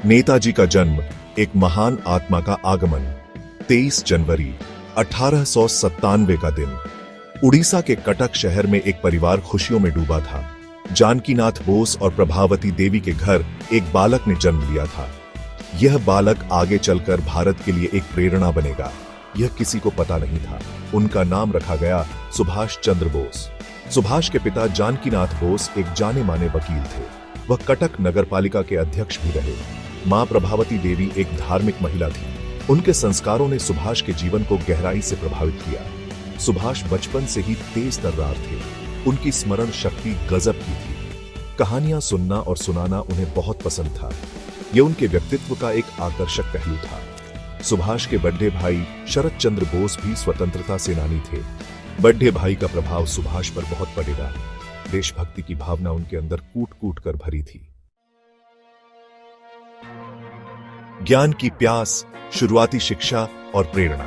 नेताजी का जन्म, एक महान आत्मा का आगमन। 23 जनवरी 1897 का दिन। उड़ीसा के कटक शहर में एक परिवार खुशियों में डूबा था। जानकीनाथ बोस और प्रभावती देवी के घर एक बालक ने जन्म लिया था। यह बालक आगे चलकर भारत के लिए एक प्रेरणा बनेगा, यह किसी को पता नहीं था। उनका नाम रखा गया सुभाष चंद्र बोस। सुभाष के पिता जानकीनाथ बोस एक जाने माने वकील थे। वह कटक नगरपालिका के अध्यक्ष भी रहे। मां प्रभावती देवी एक धार्मिक महिला थी। उनके संस्कारों ने सुभाष के जीवन को गहराई से प्रभावित किया। सुभाष बचपन से ही तेज तर्रार थे। उनकी स्मरण शक्ति गजब की थी। कहानियां सुनना और सुनाना उन्हें बहुत पसंद था। यह उनके व्यक्तित्व का एक आकर्षक पहलू था। सुभाष के बड़े भाई शरद चंद्र बोस भी स्वतंत्रता सेनानी थे। बड़े भाई का प्रभाव सुभाष पर बहुत पड़ेगा। देशभक्ति की भावना उनके अंदर कूट कूट कर भरी थी। ज्ञान की प्यास, शुरुआती शिक्षा और प्रेरणा।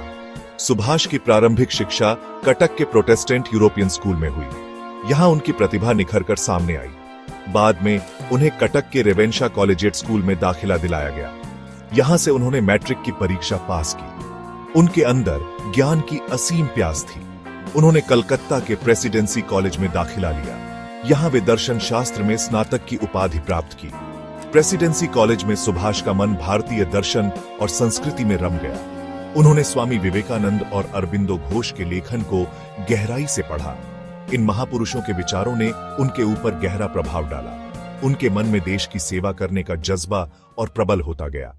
सुभाष की प्रारंभिक शिक्षा कटक के प्रोटेस्टेंट यूरोपियन स्कूल में हुई। यहां उनकी प्रतिभा निखर कर सामने आई। बाद में उन्हें कटक के रेवेंशा कॉलेजिएट स्कूल में दाखिला दिलाया गया। यहां से उन्होंने मैट्रिक की परीक्षा पास की। उनके अंदर ज्ञान की असीम प्यास थी। उन्होंने कलकत्ता के प्रेसिडेंसी कॉलेज में दाखिला लिया। यहां वे दर्शन शास्त्र में स्नातक की उपाधि प्राप्त की। प्रेसिडेंसी कॉलेज में सुभाष का मन भारतीय दर्शन और संस्कृति में रम गया। उन्होंने स्वामी विवेकानंद और अरबिंदो घोष के लेखन को गहराई से पढ़ा। इन महापुरुषों के विचारों ने उनके ऊपर गहरा प्रभाव डाला। उनके मन में देश की सेवा करने का जज्बा और प्रबल होता गया।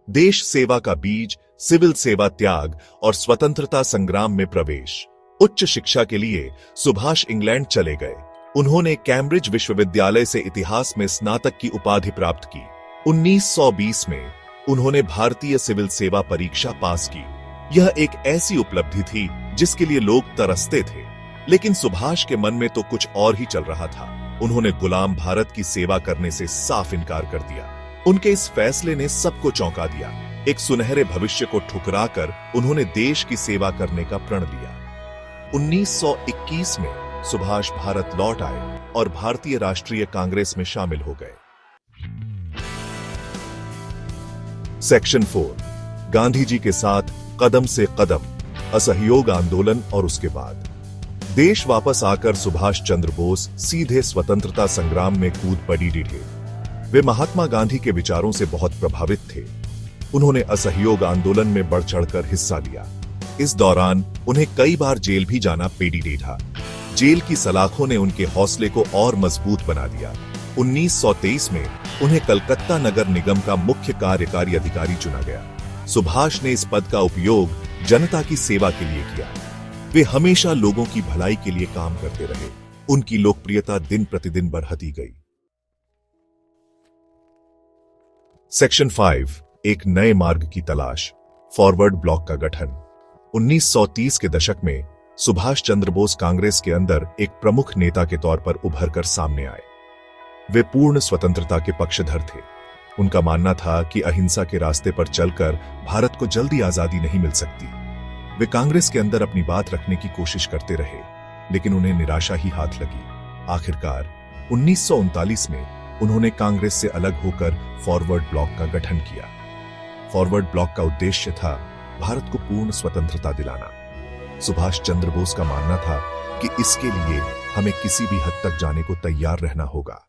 देश सेवा का बीज, सिविल सेवा त्याग और स्वतंत्रता संग्राम में प्रवेश। उच्च शिक्षा के लिए सुभाष इंग्लैंड चले गए। उन्होंने कैम्ब्रिज विश्वविद्यालय से इतिहास में स्नातक की उपाधि प्राप्त की। 1920 में उन्होंने भारतीय सिविल सेवा परीक्षा पास की। यह एक ऐसी उपलब्धि थी जिसके लिए लोग तरसते थे, लेकिन सुभाष के मन में तो कुछ और ही चल रहा था। उन्होंने गुलाम भारत की सेवा करने से साफ इनकार कर दिया। उनके इस फैसले ने सबको चौंका दिया। एक सुनहरे भविष्य को ठुकराकर उन्होंने देश की सेवा करने का प्रण लिया। 1921 में सुभाष भारत लौट आए और भारतीय राष्ट्रीय कांग्रेस में शामिल हो गए। सेक्शन 4, गांधी जी के साथ कदम से कदम, असहयोग आंदोलन और उसके बाद। देश वापस आकर सुभाष चंद्र बोस सीधे स्वतंत्रता संग्राम में कूद पड़ी थे। वे महात्मा गांधी के विचारों से बहुत प्रभावित थे। उन्होंने असहयोग आंदोलन में बढ़ चढ़कर हिस्सा लिया। इस दौरान उन्हें कई बार जेल भी जाना पेड़ी था। जेल की सलाखों ने उनके हौसले को और मजबूत बना दिया। 1923 में उन्हें कलकत्ता नगर निगम का मुख्य कार्यकारी अधिकारी चुना गया। सुभाष ने इस पद का उपयोग जनता की सेवा के लिए किया। वे हमेशा लोगों की भलाई के लिए काम करते रहे। उनकी लोकप्रियता दिन प्रतिदिन बढ़ती गई। सेक्शन 5, एक नए मार्ग की तलाश, फॉरवर्ड ब्लॉक का गठन। 1930 के दशक में सुभाष चंद्र बोस कांग्रेस के अंदर एक प्रमुख नेता के तौर पर उभर कर सामने आए। वे पूर्ण स्वतंत्रता के पक्षधर थे। उनका मानना था कि अहिंसा के रास्ते पर चलकर भारत को जल्दी आजादी नहीं मिल सकती। वे कांग्रेस के अंदर अपनी बात रखने की कोशिश करते रहे, लेकिन उन्हें निराशा ही हाथ लगी। आखिरकार 1939 में उन्होंने कांग्रेस से अलग होकर फॉरवर्ड ब्लॉक का गठन किया। फॉरवर्ड ब्लॉक का उद्देश्य था भारत को पूर्ण स्वतंत्रता दिलाना। सुभाष चंद्र बोस का मानना था कि इसके लिए हमें किसी भी हद तक जाने को तैयार रहना होगा।